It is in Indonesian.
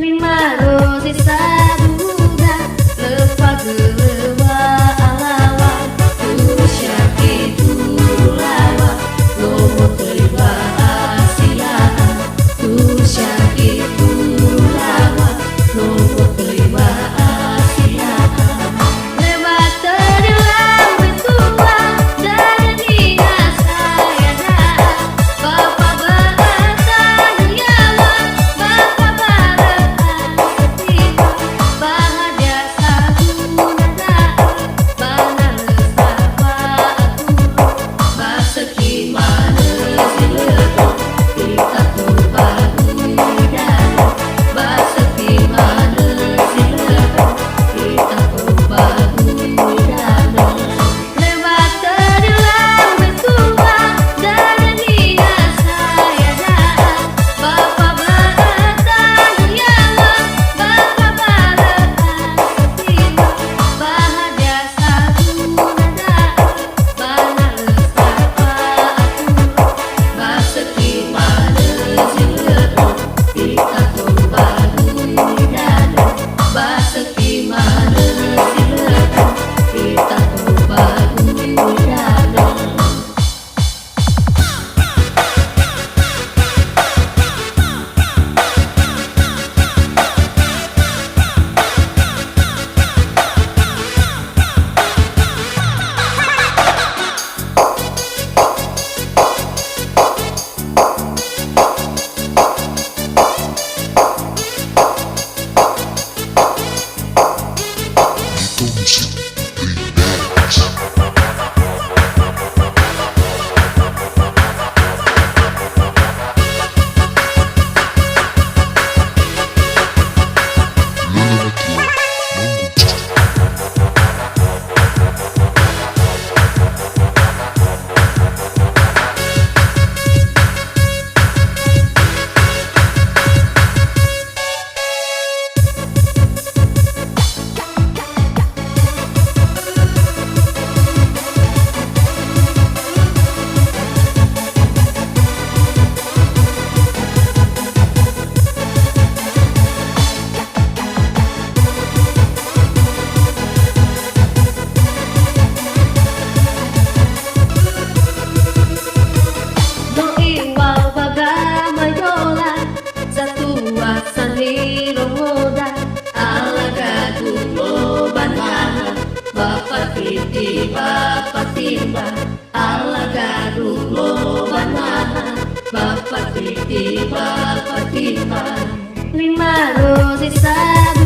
lima rose sabuga lepas gelewa alawa tusya kitulawa lomo terima asilaan tusya kitulawa lomo terima asilaan lewat terilang betua dan dia saya dah Bapak beratan yawa Bapak beratan setia bahagia sabunada bana lesapa aku baseki mana silepo kita tubahudan baseki mana silepo kita tubahudan lewat terilang betua dan dia saya dah Bapak beratan yawa Bapak beratan setia bahagia sabunada bana lesapa aku baseki mana silepo kita tubahudan baseki mana silepo kita tubahudan Doi wau bagaimana satua saniro moda alaga dulo banana bapak timba alaga dulo banana bapak timba lima rose sabu